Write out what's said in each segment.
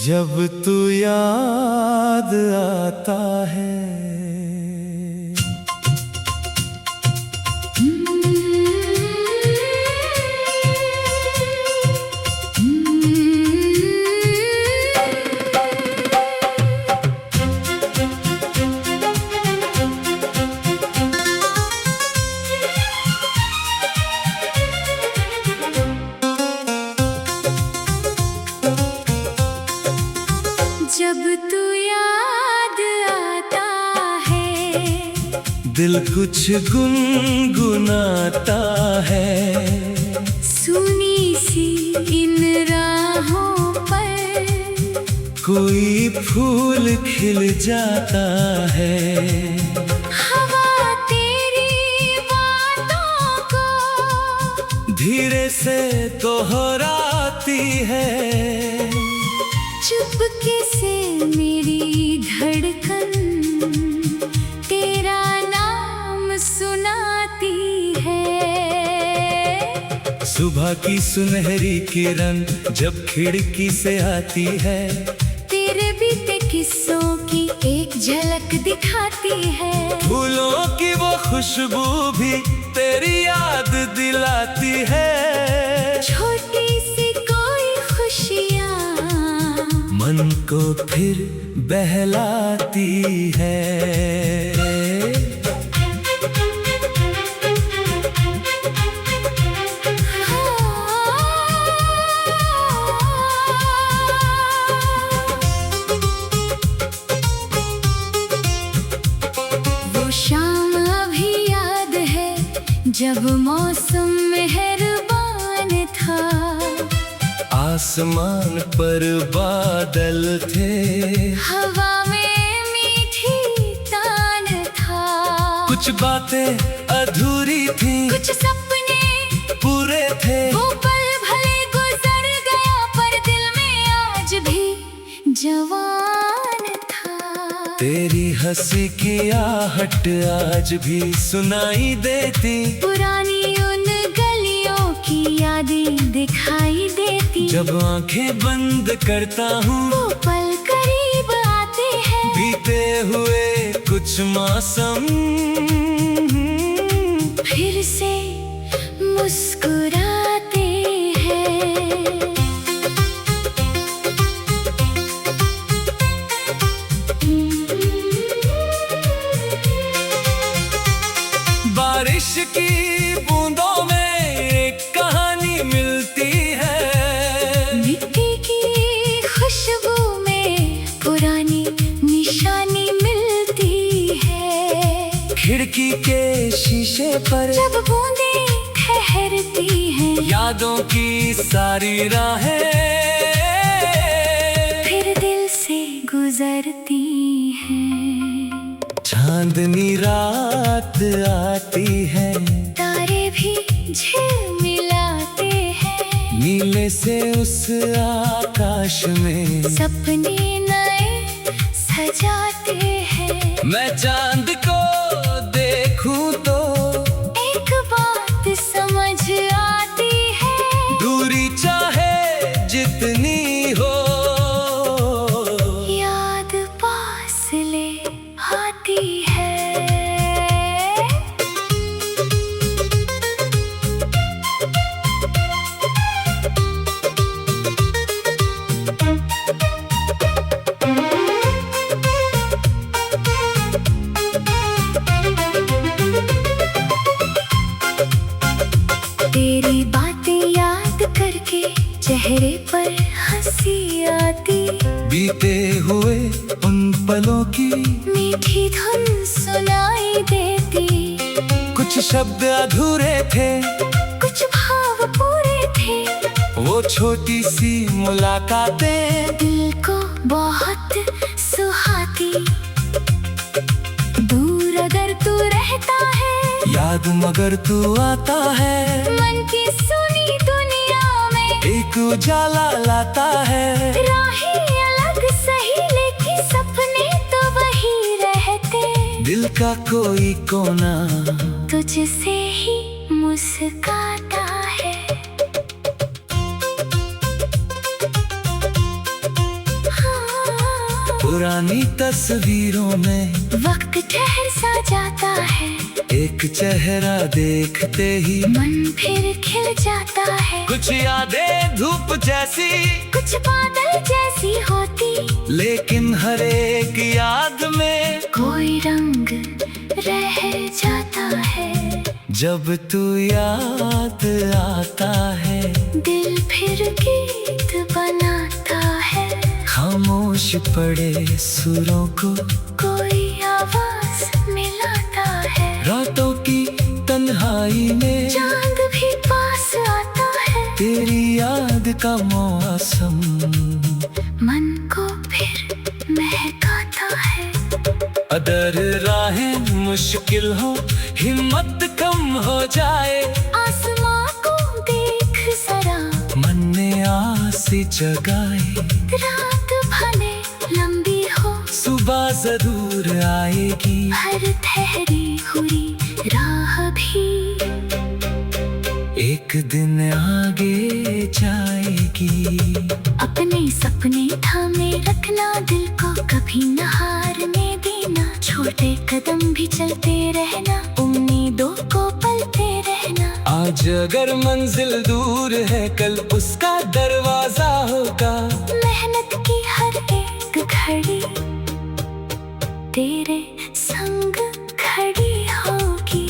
जब तू याद आता है जब तू याद आता है दिल कुछ गुनगुनाता है। सुनी सी इन राहों पर कोई फूल खिल जाता है। हवा तेरी बातों को धीरे से दोहराती है। चुपके से मेरी धड़कन तेरा नाम सुनाती है। सुबह की सुनहरी किरण जब खिड़की से आती है, तेरे बीते किस्सों की एक झलक दिखाती है। फूलों की वो खुशबू भी तेरी याद दिलाती है। छोटी सी कोई खुशियाँ मन को फिर बहलाती है। वो शाम अभी याद है जब मौसम मेहरबान था। आसमान पर बादल थे, हवा में मीठी तान था। कुछ बातें अधूरी थी, कुछ सपने पूरे थे। वो पल भले गुजर गया पर दिल में आज भी जवान था। तेरी हंसी की आहट आज भी सुनाई देती। पुरानी उन गलियों की यादें दिखाई देती। जब आंखें बंद करता हूँ वो पल करीब आते हैं। बीते हुए कुछ मौसम फिर से मुस्कुराते हैं। बारिश की बूंदों में एक कहानी मिलती है। मिट्टी की खुशबू में पुरानी निशानी मिलती है। खिड़की के शीशे पर जब बूंदें ठहरती हैं, यादों की सारी राहें फिर दिल से गुजरती हैं। चांदनी रात आती है, तारे भी झिलमिलाते हैं। नीले से उस आकाश में सपने नए सजाते हैं। मैं चांद को देखूं तो एक बात समझ आती है। दूरी चाहे जितनी हो, याद पास ले आती है। तेरी बातें याद करके चेहरे पर हंसी आती। बीते हुए उन पलों की मीठी धुन सुनाई देती। कुछ शब्द अधूरे थे, कुछ भाव पूरे थे। वो छोटी सी मुलाकातें दिल को बहुत सुहाती। दूर अगर तू रहता है, याद मगर तू आता है। मन की सुनी दुनिया में एक उजाला लाता है। राहें अलग सही लेकिन सपने तो वही रहते। दिल का कोई कोना तुझसे ही मुस्काता है। पुरानी तस्वीरों में वक्त ठहर सा जाता है, एक चेहरा देखते ही मन फिर खिल जाता है। कुछ यादें धूप जैसी, कुछ बादल जैसी होती, लेकिन हर एक याद में कोई रंग रह जाता है। जब तू याद आता है, दिल फिर गीत बनाता है। खामोश पड़े सुरों को कोई आवाज मिलाता है। रातों की तन्हाई में चांद भी पास आता है। तेरी याद का मौसम मन को फिर महकाता है। अदर राहें मुश्किल हो, हिम्मत कम हो जाए, आसमां को देख जरा, मन में आस जगाए। रात भले लंबी हो, सुबह जरूर आएगी, हर ठहरी हुई राह भी एक दिन आगे जाएगी। अपने सपने थामे रखना, दिल को कभी न हारने देना। छोटे कदम भी चलते रहना, उम्मीदों को पलते रहना। आज अगर मंजिल दूर है, कल उसका दरवाजा होगा। मेहनत की हर एक घड़ी तेरे संग खड़ी होगी।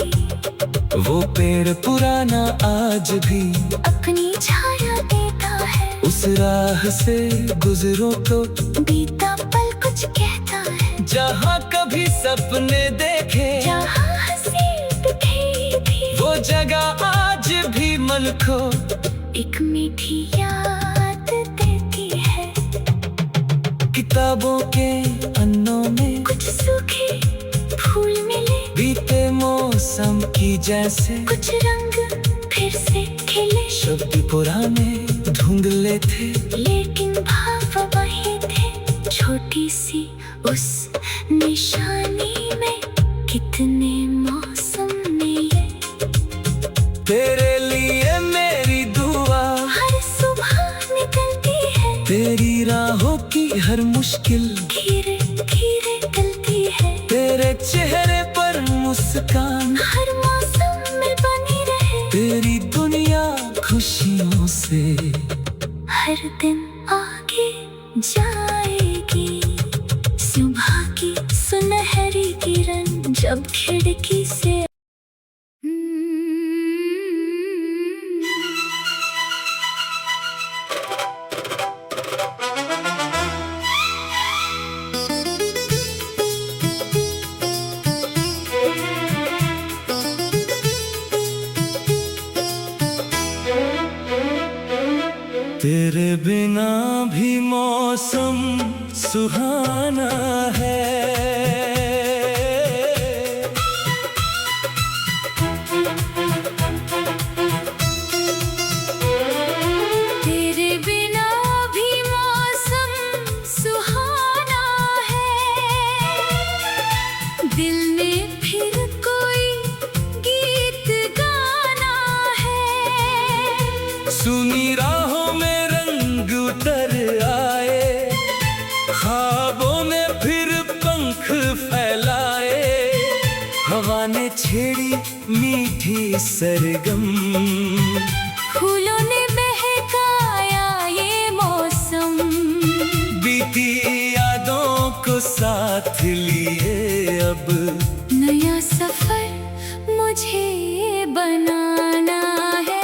वो पेड़ पुराना आज भी अपनी छाया देता है। उस राह से गुजरो तो बीता पल कुछ कहता है। जहाँ कभी सपने देखे, जहाँ हंसी दिखी थी, वो जगह आज भी मन को एक मीठी याद देती है। किताबों के पन्नों में कुछ सूखे फूल मिले, बीते मौसम की जैसे कुछ रंग फिर से खिले। शब्द पुराने धुंधले थे, लेकिन भाव वही थे। छोटी सी उस निशानी में कितने मौसम ने ये। तेरे लिए मेरी दुआ हर सुबह निकलती है। तेरी राहों की हर मुश्किल धीरे धीरे टलती है। तेरे चेहरे पर मुस्कान हर मौसम में बनी रहे। तेरी दुनिया खुशियों से हर दिन आगे जाएगी। सुबह की सुनहरी किरण जब खिड़की से तेरे बिना भी मौसम सुहाना है। तेरे बिना भी मौसम सुहाना है। दिल ने फिर कोई गीत गाना है। सुनी राहों में रंग उतर आए, ख्वाबों ने फिर पंख फैलाए। हवा ने छेड़ी मीठी सरगम, फूलों ने बहकाया ये मौसम। बीती यादों को साथ लिए अब नया सफर मुझे बनाना है।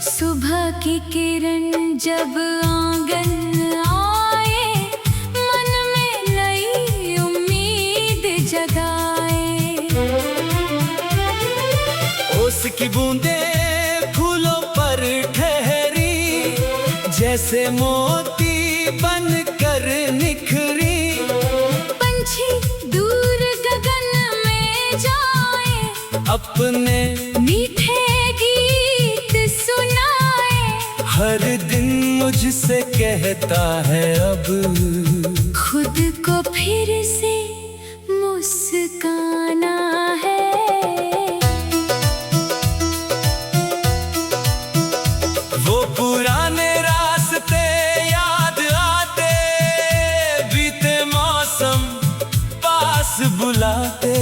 सुबह की किरण जब आंगन आए, मन में नई उम्मीद जगाए। ओस की बूंदें फूलों पर ठहरी, जैसे मोती बन कर निखरी। पंछी दूर गगन में जाए, अपने मीठे गीत सुनाए। हर दिन मुझसे कहता है अब खुद को फिर से मुस्काना है। वो पुराने रास्ते याद आते, बीते मौसम पास बुलाते।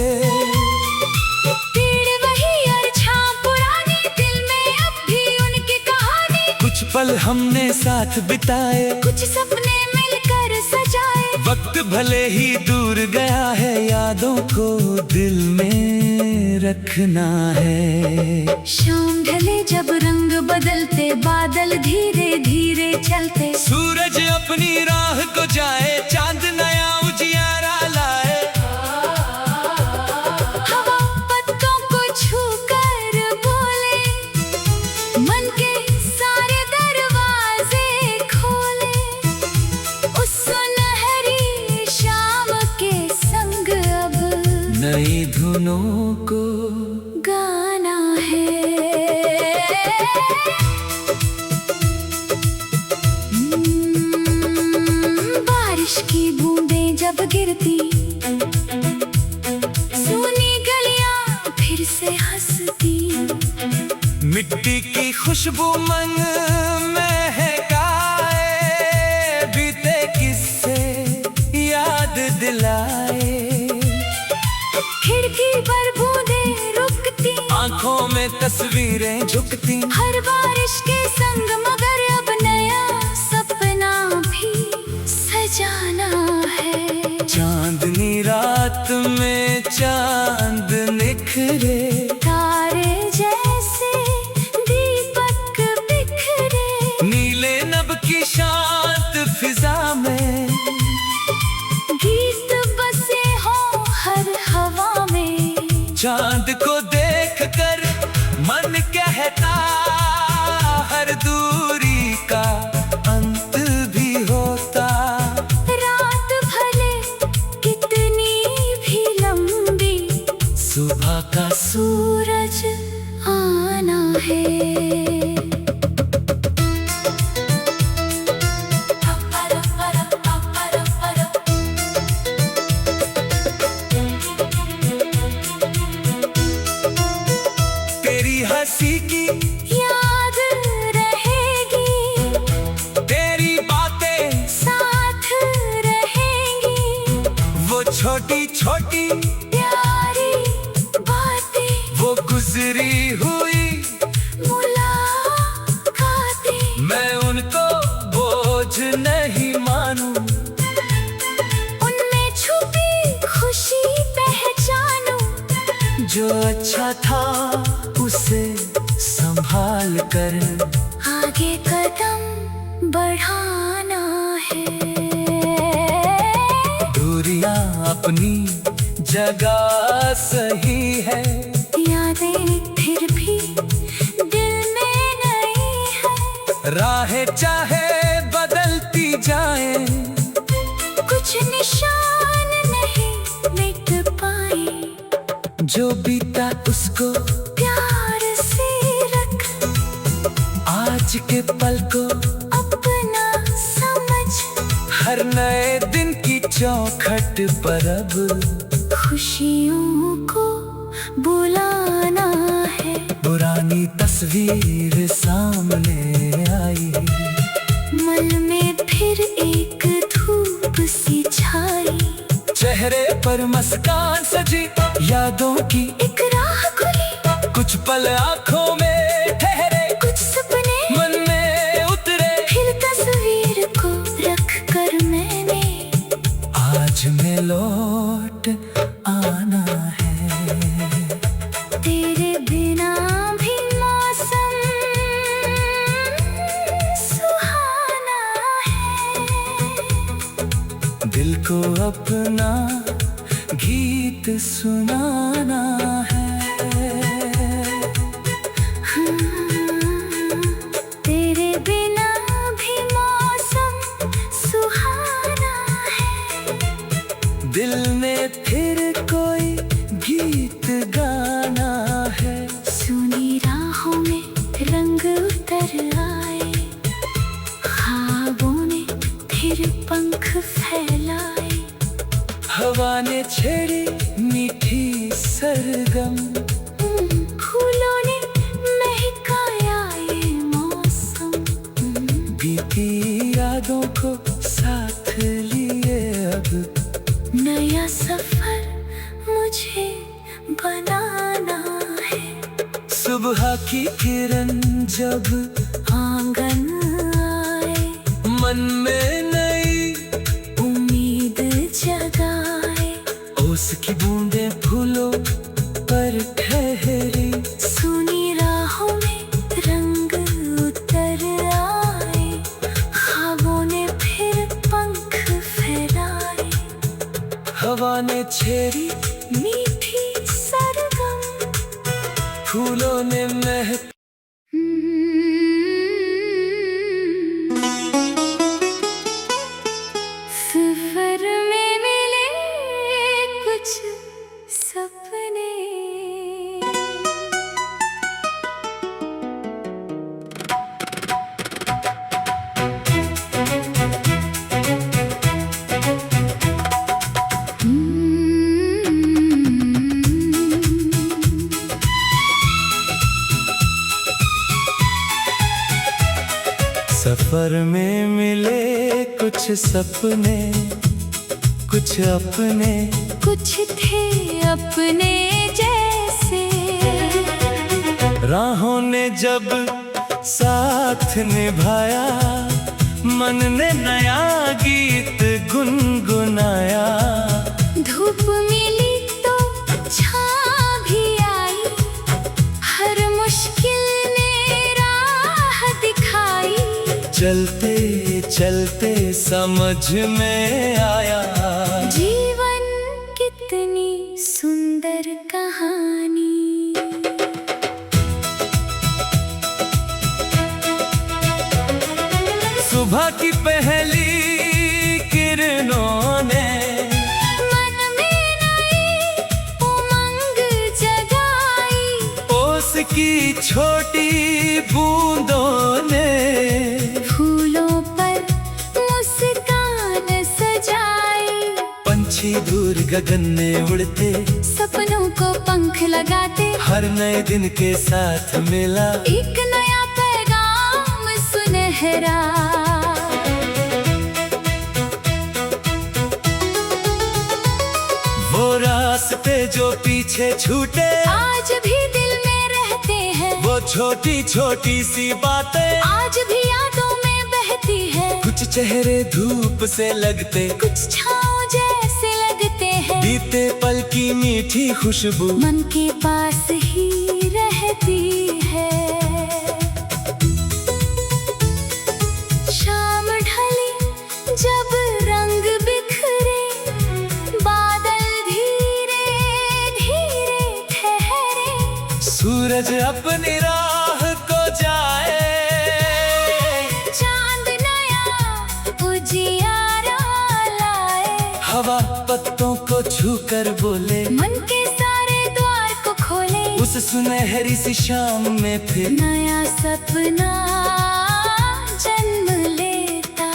पेड़ वही और छां पुरानी, दिल में अब भी उनकी कहानी। कुछ पल हमने साथ बिताए, कुछ सपने मिलकर सजाए। वक्त भले ही दूर गया है, यादों को दिल में रखना है। शाम ढले जब रंग बदलते, बादल धीरे धीरे चलते। सूरज अपनी राह को जाए, चांद नया उजियारा लाए। हवा पत्तों को छूकर बोले, मन के सारे दरवाजे खोले। उस सुनहरी शाम के संग अब नई धुनों को गाना है। बारिश की बूंदें जब गिरती, सूनी गलियां फिर से हंसती। मिट्टी की खुशबू मन महकाए, बीते किस्से याद दिलाए। खिड़की पर बूंदें रुकती, आंखों में तस्वीरें झुकती। हर बारिश के संग मगर अब नया सपना भी सजाना है। चांदनी रात में चांद निखरे, तारे जैसे दीपक बिखरे। नीले नभ की शांत फिजा में गीत बसे हों हर हवा में। चांद को देखकर मन कहता, हर दूरी का अंत भी होता। रात भले कितनी भी लंबी, सुबह का सूरज आना है। तेरी हंसी की याद रहेगी, तेरी बातें साथ रहेंगी। वो छोटी छोटी प्यारी बातें, वो गुजरी हुई मुलाकातें। मैं उनको बोझ नहीं मानूं। उनमें छुपी खुशी पहचानूं। जो अच्छा था उसे संभाल कर आगे कदम बढ़ाना है। दूरियां अपनी जगह सही है, यादें फिर भी दिल में नहीं है। राहें चाहे बदलती जाए, कुछ निशान नहीं मिट पाए। जो बीता उसको प्यार से रख, आज के पल को अपना समझ। हर नए दिन की चौखट पर अब खुशियों को बुलाना है। पुरानी तस्वीर सामने आई, मन में फिर एक धूप सी छाई। चेहरे पर मुस्कान सजी, यादों की एक राह खुली, कुछ पल आंखों में ठहरे। कुछ सपने मन में उतरे, फिर तस्वीर को रख कर मैंने आज में लौट आना है। तेरे बिना भी मौसम सुहाना है। दिल को अपना गीत सुनाना है। तेरे बिना भी मौसम सुहाना है। दिल में फिर कोई गीत गाना है। सुनी राहों में रंग उतर आए, फिर पंख फैलाए। हवा ने छेड़ी मीठी सरगम, फूलों ने महकाया ये मौसम। बीती यादों को साथ लिए अब नया सफर मुझे बनाना है। सुबह की किरण जब आंगन आए, मन में नई उम्मीद जगाए। ओस की बूंदें फूलों पर ठहरी, सुनी राहों में रंग उतर आए। ख्वाबों ने फिर पंख फैलाए। हवा ने छेड़ी मीठी सरगम, फूलों ने महक। सफर में मिले कुछ सपने। सफर में मिले कुछ सपने, कुछ अपने, कुछ थे अपने जैसे। राहों ने जब साथ निभाया, मन ने नया गीत गुनगुनाया। धूप मिली तो छाँ भी आई, हर मुश्किल ने राह दिखाई। चलते चलते समझ में आया, जीवन कितनी सुंदर कहानी। सुबह की पहली किरणों ने मन में नई उमंग जगाई। ओस की छोटी बूंदों ने फूलों पर मुस्कान सजाई। पंछी दूर गगन में उड़ते, सपनों को पंख लगाते। हर नए दिन के साथ मिला एक नया पैगाम सुनहरा। वो रास्ते जो पीछे छूटे आज भी दिल में रहते हैं। वो छोटी छोटी सी बातें आज भी यादों में बहती है। कुछ चेहरे धूप से लगते, कुछ छाँव जैसे लगते हैं। बीते पल की मीठी खुशबू मन के पास ही रहती है। शाम ढली जब रंग बिखरे, बादल धीरे धीरे ठहरे। सूरज अपनी राह को जाए, चांद नया उजियारा लाए। हवा पत्तों को छूकर बोले, मन के सारे द्वार को खोले। उस सुनहरी सी शाम में फिर नया सपना जन्म लेता।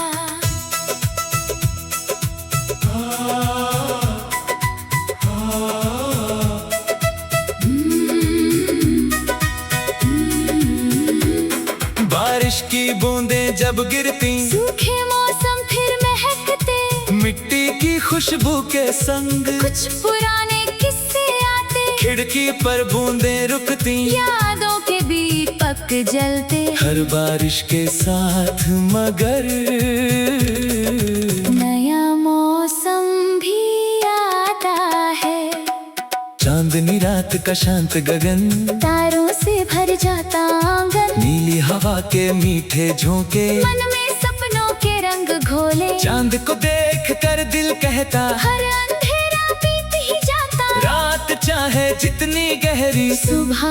बारिश की बूंदें जब गिरती, सूखे मौसम फिर महकते। मिट्टी की खुशबू के संग कुछ पुराने किस्से आते। खिड़की पर बूंदें रुकती, यादों के दीपक जलते। हर बारिश के साथ मगर नया मौसम भी आता है। चांदनी रात का शांत गगन, तारों से भर जाता आंगन। नीली हवा के मीठे झोंके, मन में सपनों के रंग घोले। चांद को देख कर दिल कहता, हर अंधेरा बीत ही जाता। रात चाहे जितनी गहरी, सुबह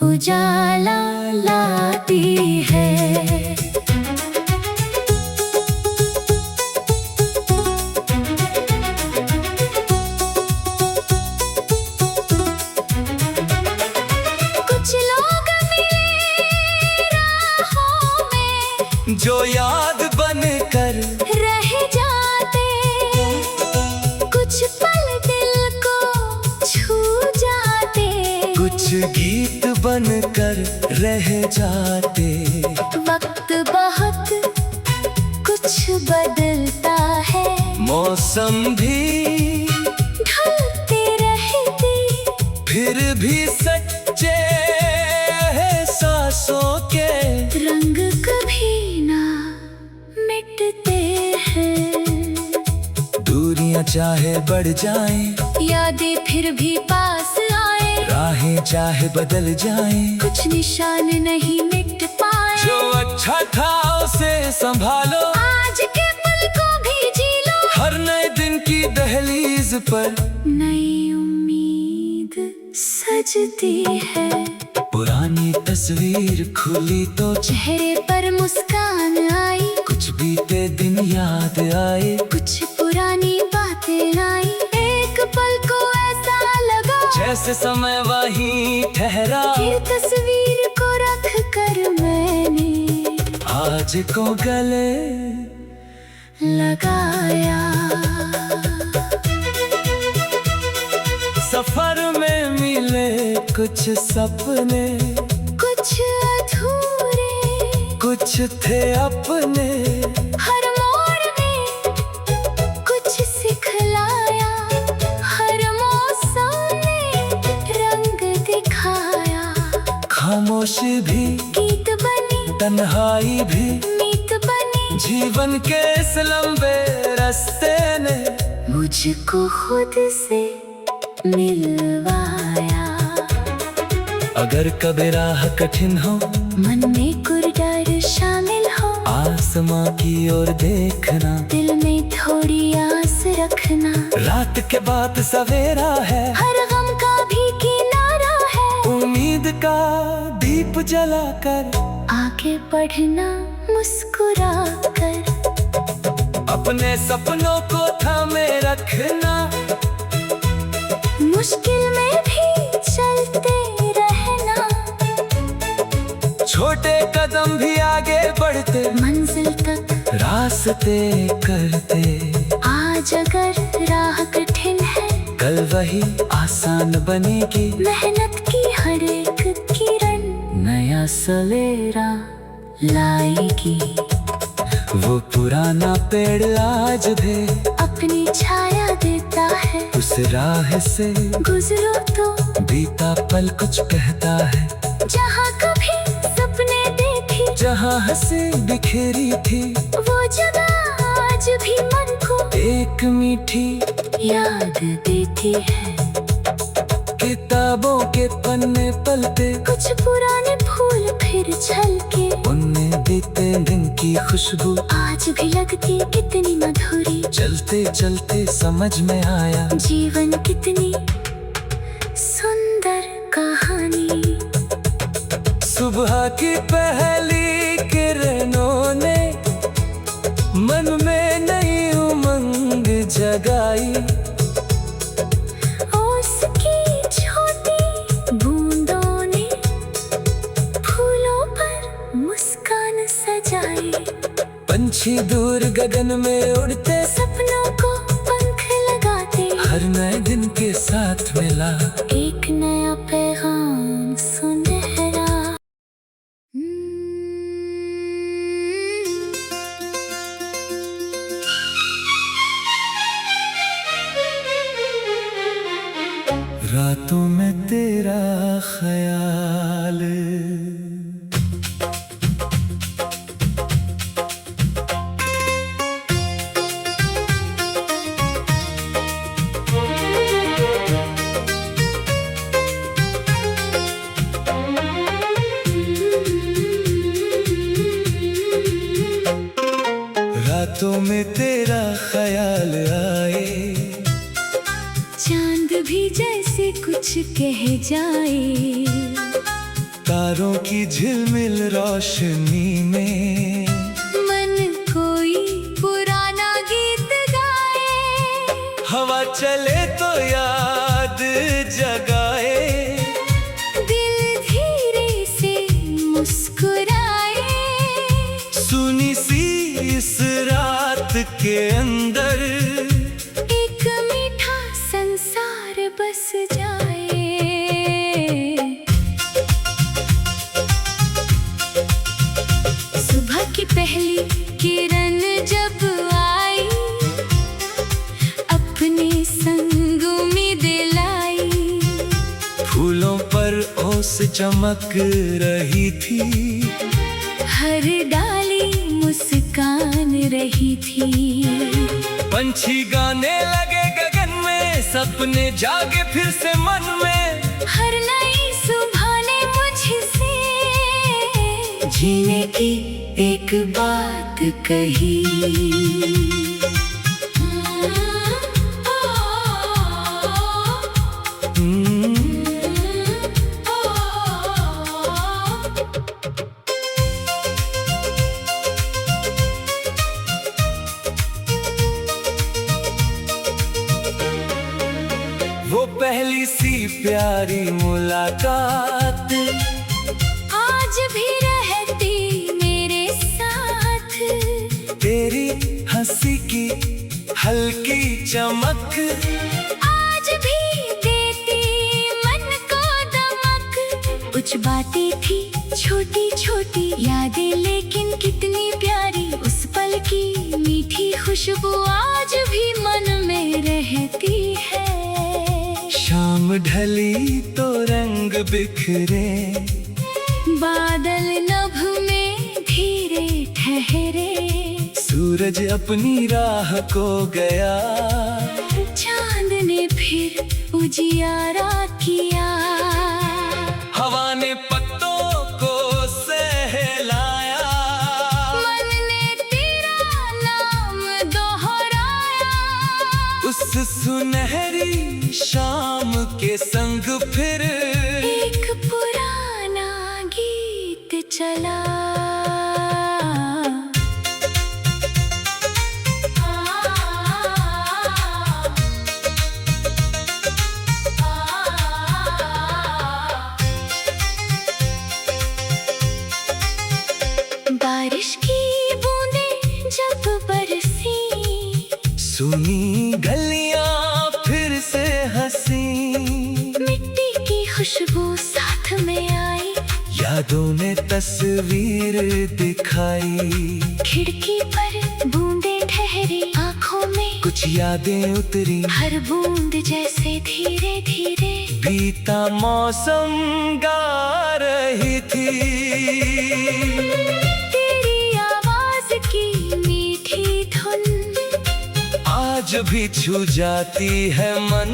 उजाला लाती है। कुछ लोग मिले राहों में, जो याद बनकर रह बन कर रह जाते। वक्त बहुत कुछ बदलता है, मौसम भी ढलते रहते, फिर भी सच्चे एहसासों के रंग कभी ना मिटते हैं। दूरियां चाहे बढ़ जाएं, यादें फिर भी पास आए, राहें चाहे बदल जाएं, कुछ निशान नहीं मिट पाए। जो अच्छा था उसे संभालो, आज के पल को भी जी लो। हर नए दिन की दहलीज पर नई उम्मीद सजती है, पुरानी तस्वीर खुली तो चेहरे पर मुस्कान आई, कुछ बीते दिन याद आए, कुछ पुरानी बातें आई। एक पल को ऐसा लगा जैसे समय वहीं ठहरा, फिर तस्वीर को रख कर मैंने आज को गले लगाया। सफर में मिले कुछ सपने, कुछ अधूरे, कुछ थे अपने, हर मोड़ में कुछ सिखलाया, हर मौसम ने रंग दिखाया। खामोशी भी गीत बनी, तन्हाई भी मीत बनी, जीवन के इस लंबे रास्ते ने मुझको खुद से मिलवाया। अगर कभी राह कठिन हो, मन में कोई डर शामिल हो, आसमां की ओर देखना, दिल में थोड़ी आस रखना। रात के बाद सवेरा है, हर गम का भी किनारा है, उम्मीद का दीप जलाकर आगे बढ़ना मुस्कुरा कर। अपने सपनों को थामे रखना, मुश्किल में भी चलते रहना, छोटे कदम भी आगे बढ़ते, मंजिल तक रास्ते करते। आज अगर राह कठिन है, कल वही आसान बनेगी, मेहनत की हर एक किरण नया सवेरा लाएगी। वो पुराना पेड़ आज भी अपनी छाया देता है, उस राह से गुजरो तो बीता पल कुछ कहता है। जहाँ कभी सपने देखी, जहाँ हंसी बिखेरी थी, वो जगह आज भी मन को एक मीठी याद देती है। किताबों के पन्ने पलटे, कुछ पुराने फूल फिर छलके, उनमें बीते दिन की खुशबू आज भी लगती कितनी मधुरी। चलते चलते समझ में आया, जीवन कितनी सुंदर कहानी। सुबह की पहली किरणों ने मन में नई उमंग जगाई, उसकी छोटी बूंदों ने फूलों पर मुस्कान सजाई। पंछी दूर गगन में उड़ते, सपनों को पंख लगाते, हर नए दिन के साथ मिला एक नया पैगाम सुनहरा। रातों में तेरा ख्याल, रातों में तेरा ख्याल आए, चांद भी जैसे कुछ कह जाए, तारों की झिलमिल रोशनी में मन कोई पुराना गीत गाए, हवा चले तो याद जगाए, दिल धीरे से मुस्कुराए। सुनी सी इस रात के अंदर एक मीठा संसार बस जाए। पहली किरण जब आई, अपने संग उम्मीदें लाई। फूलों पर ओस चमक रही थी, हर डाली मुस्कान रही थी। पंछी गाने लगे गगन में, सपने जागे फिर से मन में। हर नई सुबह ने मुझसे जीने की एक बात कही। वो पहली सी प्यारी मुलाकात आज भी रहती मेरे साथ। तेरी हंसी की हल्की चमक आज भी देती मन को दमक। कुछ बातें थी छोटी छोटी यादें, लेकिन कितनी प्यारी उस पल की मीठी खुशबू आज भी मन में रहती है। शाम ढली तो रंग बिखरे, बादल नभ में धीरे ठहरे। सूरज अपनी राह को गया, चांद ने फिर उजियारा किया। हवा ने पत्तों को सहलाया, मन ने तेरा नाम दोहराया। उस सुनहरी शाम के संग फिर एक पुराना गीत चला। बारिश की बूंदें जब बरसी, सुनी गलियां फिर से हंसी। मिट्टी की खुशबू साथ में आई, यादों ने तस्वीर दिखाई। खिड़की पर बूंदें ठहरी आंखों में, कुछ यादें उतरी, हर बूंद जैसे धीरे धीरे। बीता मौसम गा रही थी, तेरी आवाज की मीठी धुन आज भी छू जाती है मन।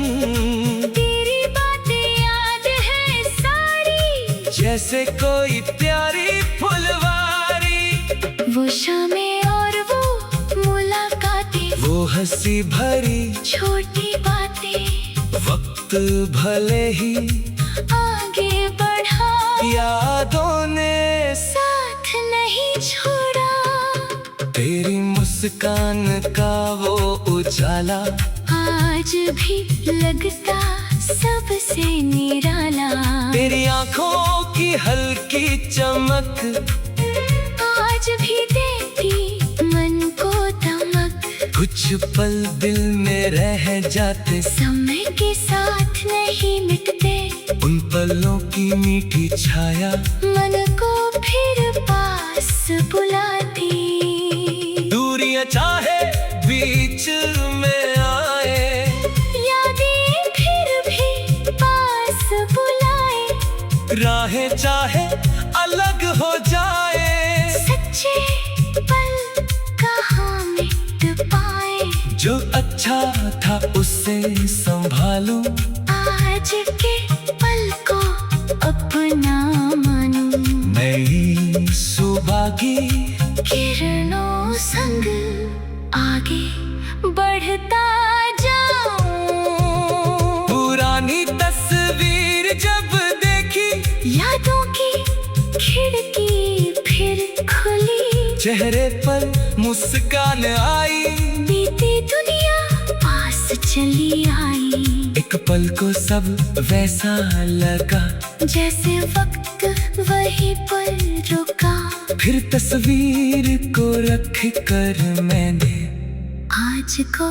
तेरी बातें याद है सारी, जैसे कोई प्यारी फुलवारी। वो शामें और वो मुलाकातें, वो हंसी भरी छोटी बातें। वक्त भले ही आगे बढ़ा, यादों ने साथ नहीं छोड़ा। तेरी मुस्कान का वो उजाला आज भी लगता सबसे निराला। तेरी आंखों की हल्की चमक आज भी देती मन को दमक। कुछ पल दिल में रह जाते, समय के साथ नहीं मिटते। उन पलों की मीठी छाया मन को फिर पास बुलाती। दूरियां चाहे बीच में आए, यादें फिर भी पास बुलाए। राहें चाहे अलग हो जाए, सच्चे पल कहाँ मिट पाए। जो अच्छा था उसे संभालूं, आज के पल को अपना मानूं। नई सुबह की किरणों संग आगे बढ़ता जाऊं। पुरानी तस्वीर जब देखी, यादों की खिड़की फिर खुली। चेहरे पर मुस्कान आई, बीती दुनिया पास चली आई। एक पल को सब वैसा लगा, जैसे वक्त वहीं पर रुका। फिर तस्वीर को रख कर मैंने आज को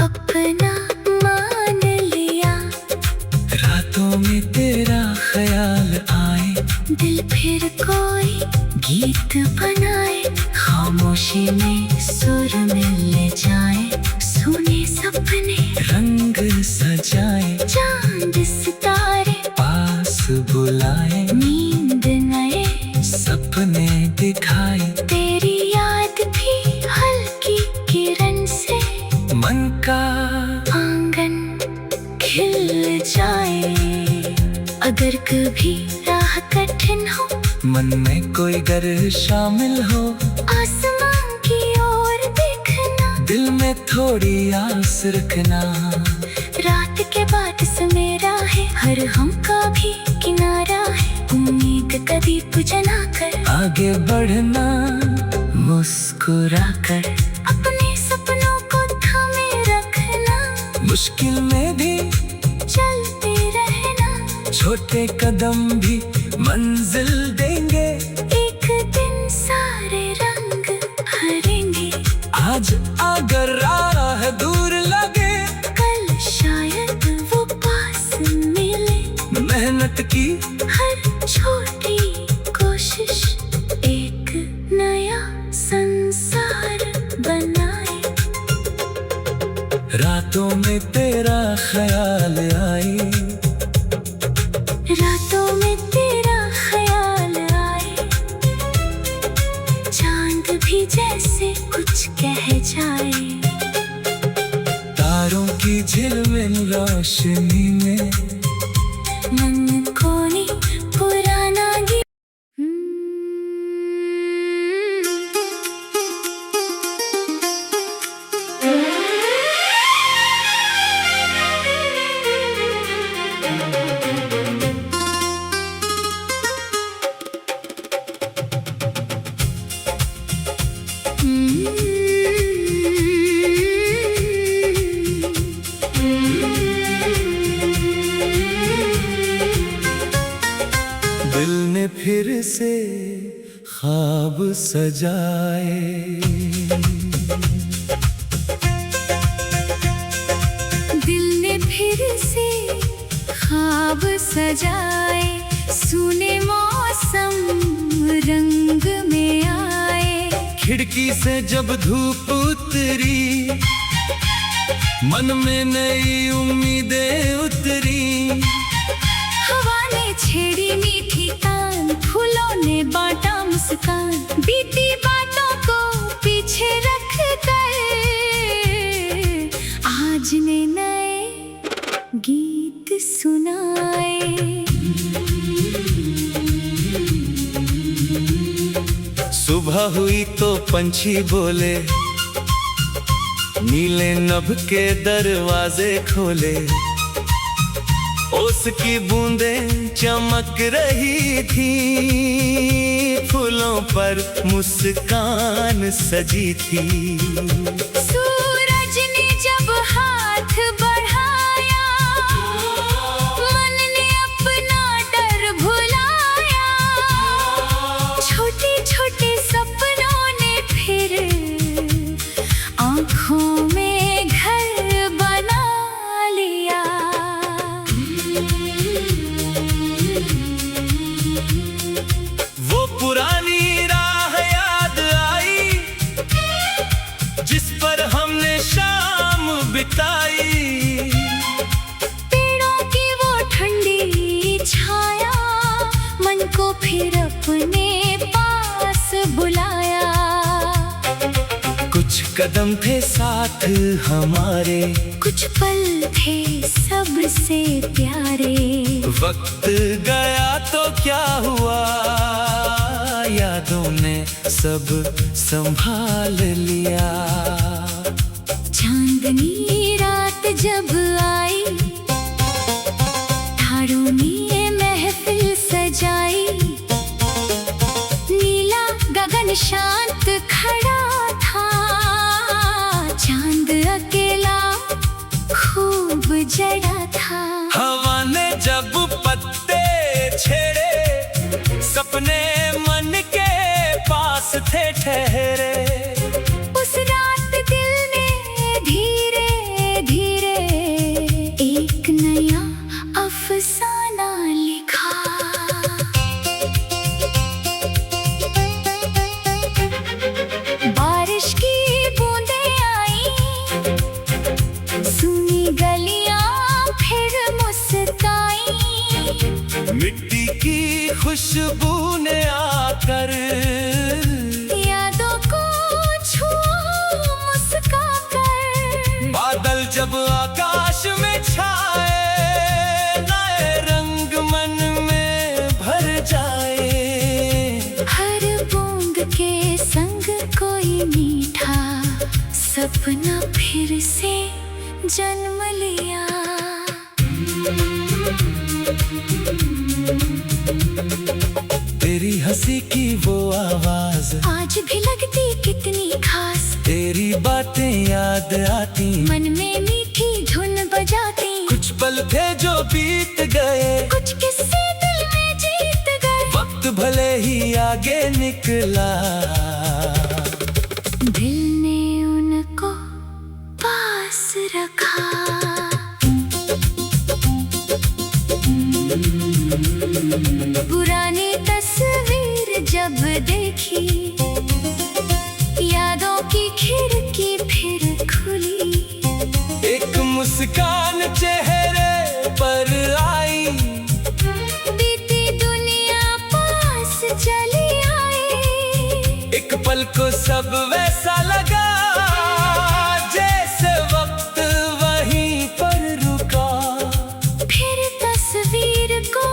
अपना मान लिया। रातों में तेरा ख्याल आए, दिल फिर कोई गीत बनाए। खामोशी में सुर मिल जाए, सुने सपने रंग सजाए, चांद सितारे पास बुलाए, नींद नए सपने दिखाए, तेरी याद भी हल्की किरण से मन का आंगन खिल जाए। अगर कभी राह कठिन हो, मन में कोई गर शामिल हो, आसमान की ओर देखना, दिल में थोड़ी आस रखना। रात के बाद सवेरा है, हर हम का भी किनारा है, उम्मीद कभी बुझना कर, आगे बढ़ना मुस्कुरा कर, अपने सपनों को थामे रखना, मुश्किल में भी चलते रहना, छोटे कदम भी मंजिल देंगे, एक दिन सारे रंग भरेंगे। आज अगर राह दूर लगे, कल शायद वो पास मिले, मेहनत की हर छोटी कोशिश एक नया संसार बनाए। रातों में तेरा ख्याल आए, रातों में तेरा ख्याल आए, चांद भी जैसे कुछ कह जाए, तारों की झिलमिल रोशनी में मन कोनी पुराना गीत। दिल ने फिर से ख्वाब सजाए, दिल ने फिर से ख्वाब सजाए, सुने मौसम रंग में आए, खिड़की से जब धूप उतरी, मन में नई उम्मीदें उतरी, हवा ने छेड़ी मीठी तान, फूलों ने बांटा मुस्कान, बीती बातों को पीछे रख कर आज ने नए गीत सुनाए। सुबह हुई तो पंछी बोले, नीले नभ के दरवाजे खोले, ओस की बूंदें चमक रही थी, फूलों पर मुस्कान सजी थी। सूरज ने जब हाथ बढ़ाया, मन ने अपना डर भुलाया, छोटे छोटे सपनों ने फिर आँखों में घर बना लिया। वो पुरानी राह याद आई, जिस पर हमने शाम बिताई, पेड़ों की वो ठंडी छाया, मन को फिर अपने पास बुलाया। कुछ कदम थे साथ हमारे, कुछ पल थे सबसे प्यारे, वक्त गया तो क्या हुआ, यादों ने सब संभाल लिया। चांदनी रात जब आई, तारों ने महफिल सजाई, नीला गगन शांत खड़ा था, चांद अकेला खूब जड़ा था। हवा ने जब पत्ते छेड़े, सपने मन के पास थे ठहरे, उस रात दिल ने धीरे धीरे एक नया अफसाना लिखा। संग कोई मीठा सपना फिर से जन्म लिया। तेरी हंसी की वो आवाज आज भी लगती कितनी खास, तेरी बातें याद आती, मन में मीठी धुन बजाती। कुछ पल थे जो बीत गए, कुछ किस्से दिल में जीत गए। वक्त भले ही आगे निकला, दिल ने उनको पास रखा। पुरानी तस्वीर जब देखी, यादों की खिड़की फिर खुली। एक मुस्कान चेहरे पर आई, बीती दुनिया पास चली आई। एक पल को सब वैसा लगा जैसे वक्त वहीं पर रुका। फिर तस्वीर को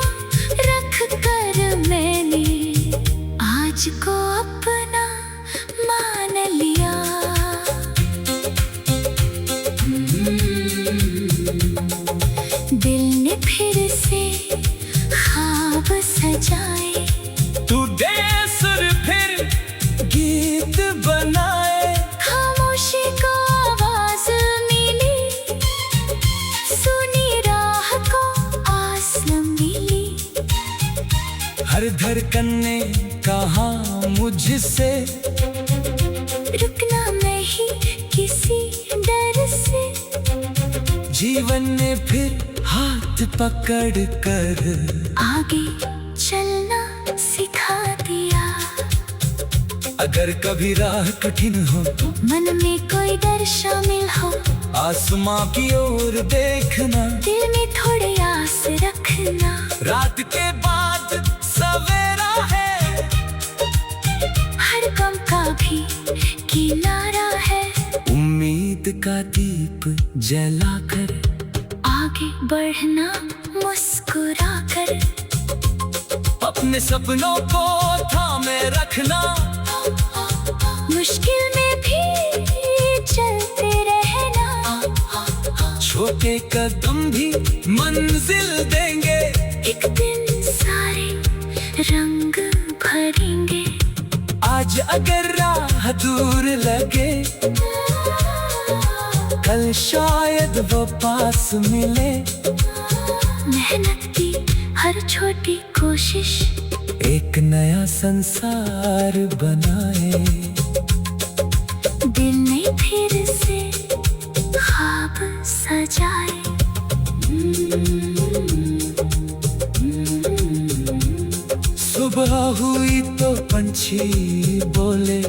रख कर मैंने आज को अपना मान लिया। दिल ने फिर से ख्वाब सजाए, तू दे सुर फिर गीत बनाए। खामोशी को आवाज मिली, सुनी राह को आस मिली। हर धड़कन ने कहा मुझसे, रुकना नहीं किसी डर से। जीवन ने फिर हाथ पकड़ कर आगे चलना सिखा दिया। अगर कभी राह कठिन हो, मन में कोई डर शामिल हो, आसमां की ओर देखना, दिल में थोड़ी आस रखना। रात के बाद सवेरा है, हर गम का भी किनारा है। उम्मीद का दीप जलाकर आगे बढ़ना मुस्कुरा कर, अपने सपनों को थामे रखना। मुश्किल में भी चलते रहना। छोटे कदम भी मंजिल देंगे, एक दिन सारे रंग भरेंगे। आज अगर राह दूर लगे, कल शायद वो पास मिले। मेहनत की हर छोटी कोशिश एक नया संसार बनाए। दिल ने फिर से ख्वाब सजाए। सुबह हुई तो पंछी बोले,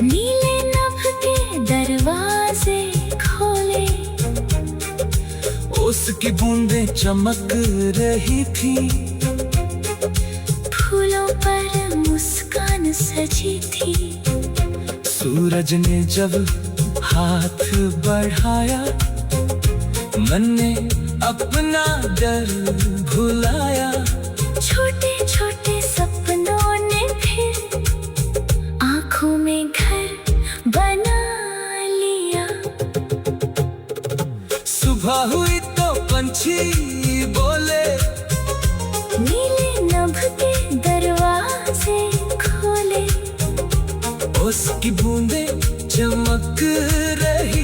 नीले नभ के दरवाजे खोले। उसकी बूंदें चमक रही थी, फूलों पर मुस्कान सजी थी। सूरज ने जब हाथ बढ़ाया, मन ने अपना डर भुलाया। छोटे छोटे सपनों ने फिर आँखों में घर बना लिया। सुबह हुई तो पंछी बोले, नीले नभ के दरवाजे खोले। उसकी बूंदें चमक रही